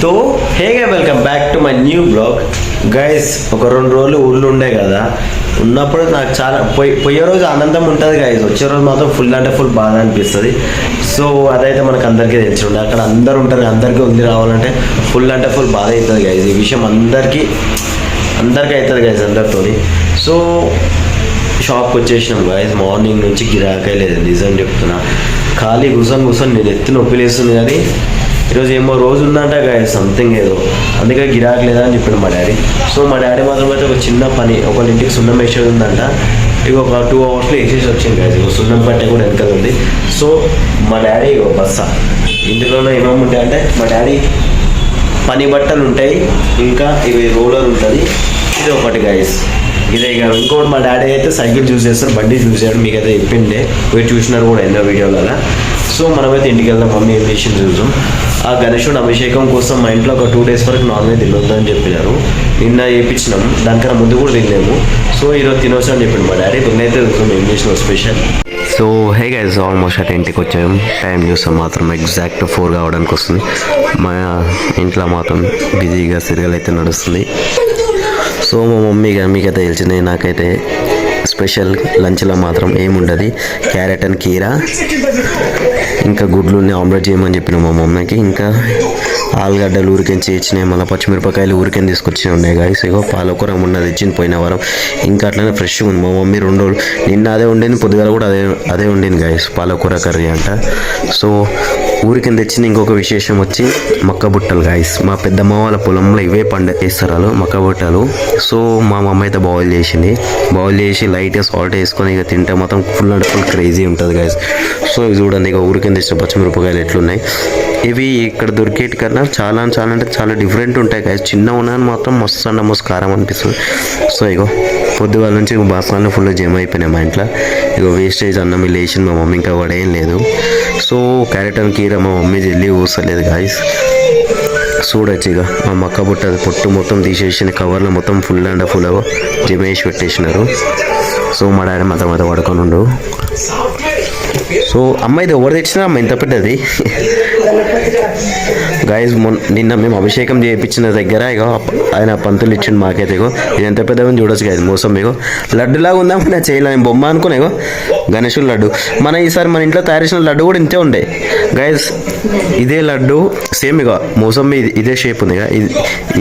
So welcome back to my new blog guys. ఒక 2 రోజులు ఊళ్ళో ఉండే కదా, ఉన్నప్పుడు నాకు చాలా పోయే రోజు ఆనందం ఉంటుంది గైస్, వచ్చే రోజు మాత్రం ఫుల్ అంటే ఫుల్ బాధ అనిపిస్తుంది. సో అదైతే మనకు అందరికీ తెలిసి ఉండే, అక్కడ అందరు ఉంటారు, అందరికీ ఉంది రావాలంటే ఫుల్ అంటే ఫుల్ బాధ అవుతుంది గైస్. ఈ విషయం అందరికీ అవుతుంది గైస్ అందరితో. సో షాప్కి వచ్చేసినాం గైస్, మార్నింగ్ నుంచి గిరాకే లేదు, నిజం చెప్తున్నా. ఖాళీ కూర్చొని నేను ఎత్తి నొప్పి లేస్తుంది, కానీ ఈరోజు ఏమో రోజు ఉందంట గైస్, సంథింగ్ ఏదో, అందుకే గిరాక్ లేదా అని చెప్పాడు మా డాడీ. సో మా డాడీ మాత్రం అయితే ఒక చిన్న పని, ఒకళ్ళ ఇంటికి సున్నం వేసేది ఉందంట, ఇక ఒక 2 అవర్స్లో వేసేసి వచ్చింది గైస్. ఇక సున్నం పట్టే కూడా వెనకాల ఉంది. సో మా డాడీ ఇక బస్సా, ఇందులోనే ఏమేమి ఉంటాయంటే మా డాడీ పని బట్టలు ఉంటాయి, ఇంకా ఇవి రోలర్ ఉంటుంది, ఇది ఒకటి గైస్. ఇదే ఇక ఇంకోటి మా డాడీ అయితే సైకిల్ చూస్ చేస్తారు, బండి చూసాడు, మీకు అయితే చెప్పిండే, పోయి చూసినారు కూడా ఎన్నో వీడియోలలో. సో మనమైతే ఇంటికి వెళ్దాం, మమ్మీ ఏం చేసింది చూద్దాం. ఆ గణేశుడు అభిషేకం కోసం మా ఇంట్లో ఒక 2 days వరకు నాన్ వెజ్ తినొద్దని చెప్పినారు. నిన్న వేయించినాం, దానికన్నా ముందు కూడా తినలేము. సో ఈరోజు తినొచ్చు అని చెప్పిండు మా డాడీ. నిన్నైతే చూద్దాం ఏం చేసినాం special. So hey guys, almost at ఇంటికి వచ్చాం. టైం చూస్తాం మాత్రం ఎగ్జాక్ట్ 4 కావడానికి వస్తుంది. మా ఇంట్లో మాత్రం బిజీగా సీరియల్ అయితే నడుస్తుంది. సో మా మమ్మీ మీకైతే తెలిసింది, నాకైతే స్పెషల్ లంచ్లో మాత్రం ఏముండదు, క్యారెట్ అండ్ కీరా, ఇంకా గుడ్లుని ఆమ్లెట్ చేయమని చెప్పిన మా మమ్మీకి. ఇంకా ఆలుగడ్డలు ఊరికేం చేయించినాయి, మళ్ళీ పచ్చిమిరపకాయలు ఊరికేం తీసుకొచ్చి ఉన్నాయి గాయస్. ఇగో పాలకూర ఉన్నది ఇచ్చింది పోయిన వారం, ఇంకా అట్లనే ఫ్రెష్గా ఉంది. మా మమ్మీ 2 రోజులు నిన్న అదే ఉండింది, పొద్దుగాల కూడా అదే ఉండింది గాయస్, పాలకూర కర్రీ అంట. సో ఊరికింద తెచ్చింది. ఇంకొక విశేషం వచ్చి మక్క బుట్టలు గాయస్, మా పెద్దమ్మ వాళ్ళ పొలంలో ఇవే వేస్తారు మక్క బుట్టలు. సో మా మమ్మ అయితే బాయిల్ చేసి లైట్గా సాల్ట్ వేసుకొని ఇక తింటే మొత్తం ఫుల్ అంటే ఫుల్ క్రేజీ ఉంటుంది గాయస్. సో ఇవి చూడండి, ఇక ఊరికింద తెచ్చిన పచ్చిమిరపకాయలు ఎట్లున్నాయి. ఇవి ఇక్కడ దొరికేటి కన్నా చాలా అంటే చాలా డిఫరెంట్ ఉంటాయి గాయస్. చిన్న ఉన్నాయని మాత్రం మస్తు కారం అనిపిస్తుంది. సో ఇగో పొద్దుగాల నుంచి బాసనాలు ఫుల్ జమ అయిపోయినాయి మా ఇంట్లో. ఇక వేస్టేజ్ అన్నం లేచింది మా మమ్మీ, ఇంకా పడేం లేదు. సో క్యారెట్ అండ్ కీర మా మమ్మీ జల్లి ఊసలేదు గాయస్. చూడొచ్చు ఇక మా మక్క బుట్ట పొట్టు మొత్తం తీసేసిన కవర్లో మొత్తం ఫుల్ అండ్ ఫుల్ జమ వేసి పెట్టేసినారు. సో మా డాడీ మాత్రం అయితే పడుకొని ఉండు. సో అమ్మ ఇది ఎవరు తెచ్చినా అమ్మ ఇంత పెద్దది గాయస్. నిన్న మేము అభిషేకం చేయించిన దగ్గర ఇక ఆయన పంతులు ఇచ్చిండు మాకైతే. ఇగో ఇది ఎంత పెద్దగా చూడొచ్చు గాయస్. మోసం ఇగో లడ్డులాగా ఉందా నా చేయలేం బొమ్మ అనుకున్నా. ఇగో గణేశుడు లడ్డు, ఈసారి మన ఇంట్లో తయారు చేసిన లడ్డు కూడా ఇంతే ఉండే గాయస్. ఇదే లడ్డు సేమ్ ఇక మోసం ఇదే షేప్ ఉంది,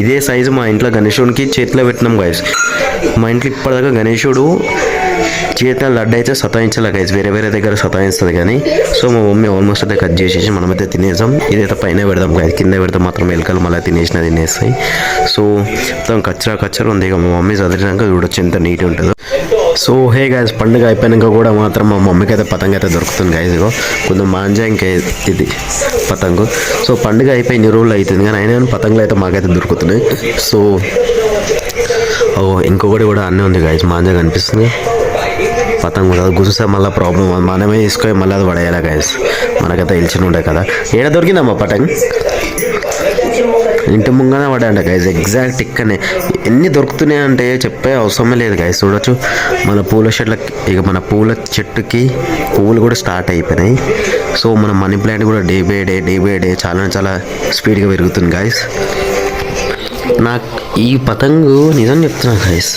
ఇదే సైజు మా ఇంట్లో గణేశుడికి చేతిలో పెట్టినాం గాయస్. మా ఇంట్లో ఇప్పటిదాకా గణేశుడు చేతిలో లడ్డు అయితే సతాయించాలి గైస్, వేరే దగ్గర సతాయిస్తుంది కానీ. సో మా మమ్మీ ఆల్మోస్ట్ అయితే కట్ చేసేసి మనమైతే తినేసాం. ఇదైతే పైన పెడదాం గైస్, కింద పెడితే మాత్రం ఎలుకలు మళ్ళీ తినేస్తాయి. సో మొత్తం కచ్చరా ఉంది. ఇక మా మమ్మీ చదివినాక చూడొచ్చు ఎంత నీట్గా ఉంటుందో. సో హే గైస్, పండుగ అయిపోయాక కూడా మాత్రం మా మమ్మీకి అయితే పతంగ అయితే దొరుకుతుంది గైస్. ఇగో కొంచెం మాంజా ఇంకా ఇది పతంగు. సో పండుగ అయిపోయి 2 రోజులు అవుతుంది, కానీ అయినా పతంగులు అయితే మాకైతే దొరుకుతున్నాయి. సో ఇంకొకటి కూడా అన్నీ ఉంది గైస్, మాంజా కనిపిస్తుంది. పతంగు కూడా గురిస్తే మళ్ళీ ప్రాబ్లం, మనమే తీసుకొని మళ్ళీ అది పడేయాలి గైస్, మనకైతే తెలిసి ఉండే కదా. ఏడ దొరికిందమ్మా పతంగ్? ఇంటి ముంగనే పడాయంట గైస్, ఎగ్జాక్ట్ ఇక్కడనే. ఎన్ని దొరుకుతున్నాయి అంటే చెప్పే అవసరమే లేదు గైస్. చూడొచ్చు మన మన పూల చెట్టుకి పువ్వులు కూడా స్టార్ట్ అయిపోయినాయి. సో మన మనీ ప్లాంట్ కూడా డే బై డే చాలా స్పీడ్గా పెరుగుతుంది గైస్. నాకు ఈ పతంగు నిజం చెప్తున్నా గైస్,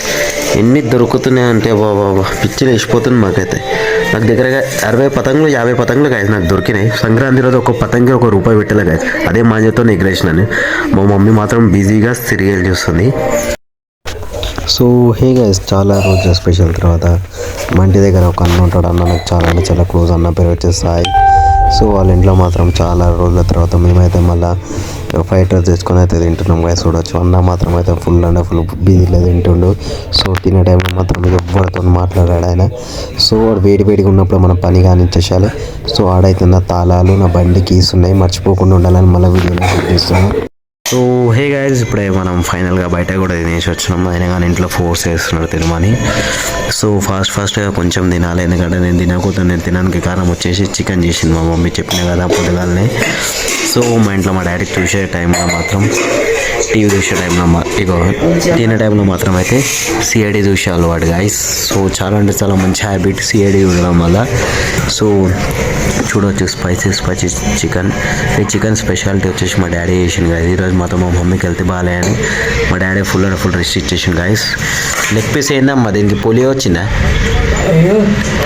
ఎన్ని దొరుకుతున్నాయి అంటే బాబా పిచ్చిలు వేసిపోతుంది మాకైతే. నాకు దగ్గరగా 60 పతంగులు 50 పతంగులు గాయస్ నాకు దొరికినాయి. సంక్రాంతి రోజు ఒక పతంగి ₹1 పెట్టలే గాయస్, అదే మాంజతో ఎగరేసినాను. మా మమ్మీ మాత్రం బిజీగా సీరియల్ చూస్తుంది. సో హే గైస్, చాలా రోజుల స్పెషల్ తర్వాత మా ఇంటి దగ్గర ఒక అన్న ఉంటాడు. అన్న నాకు చాలా క్లోజ్, అన్న పేరు వచ్చేసి సాయి. సో వాళ్ళ ఇంట్లో మాత్రం చాలా రోజుల తర్వాత మేమైతే మళ్ళీ ఫ్రైడ్ రైస్ తెచ్చుకొని అయితే తింటున్నాం గైస్. చూడొచ్చు అన్న మాత్రం అయితే ఫుల్ బిజీలో తింటుండు. సో తినే టైంలో మాత్రం ఎవరితో మాట్లాడాడు ఆయన. సో వాడు వేడిగా ఉన్నప్పుడు మనం పని కానిచ్చేసాలి. సో ఆడైతే నా తాళాలు, నా బండి కీస్ ఉన్నాయి, మర్చిపోకుండా ఉండాలని మళ్ళీ వీడియోలో చూపిస్తున్నాం. సో హే గైస్, ఇప్పుడే మనం ఫైనల్గా బయట కూడా తినేసి వచ్చినాం. అయినా కానీ ఇంట్లో ఫోర్స్ చేస్తున్నాడు తినమని. సో ఫాస్ట్గా కొంచెం తినాలి, ఎందుకంటే నేను తినడానికి కారణం వచ్చేసి చికెన్ చేసింది మా మమ్మీ, చెప్పిన కదా పొద్దుగాలనే. సో మా ఇంట్లో మా డాడీ చూసే టైంలో మాత్రం టీవీ చూసే టైంలో ఇగో తినే టైంలో మాత్రం అయితే సిఐడి చూసే అలవాటు గాయస్. సో చాలా అంటే చాలా మంచి హ్యాబిట్ సిఐడి చూడడం వల్ల. సో చూడవచ్చు స్పైసీ చికెన్. ఈ చికెన్ స్పెషాలిటీ వచ్చేసి మా డాడీ చేసిండు గాయస్. ఈరోజు మాత్రం మా మమ్మీకి వెళ్తే బాగాలేని మా daddy full and full rest ఇచ్చేసిండు గాయస్. లెగ్ పీస్ ఏందమ్మా దీనికి పోలియో వచ్చిందా?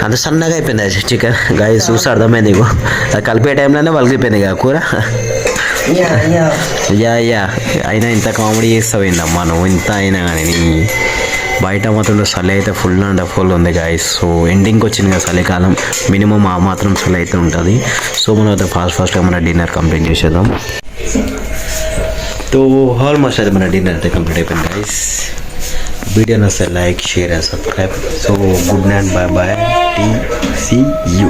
అంత సన్నగా అయిపోయింది చికెన్ గాయస్. చూసి అర్థమైంది నీకు అది కలిపే టైంలోనే వలిగిపోయింది కదా కూర. యా అయినా ఇంత కామెడీ చేస్తావేందమ్మా నువ్వు ఇంత అయినా కానీ నీ బయట మాత్రం చలి అయితే ఫుల్ అండ్ ఫుల్ ఉంది గాయస్. సో ఎండింగ్కి వచ్చింది కదా చలికాలం, మినిమం ఆ మాత్రం చలి అయితే ఉంటుంది. సో మనం అయితే ఫాస్ట్గా మన డిన్నర్ కంప్లీట్ చేసేద్దాం. तो ఆల్మోస్ట్ అయితే మన డిన్నర్ అయితే కంప్లీట్ అయిపోయింది గాయస్. వీడియో నచ్చితే like share and subscribe. So good night, bye bye, T C you.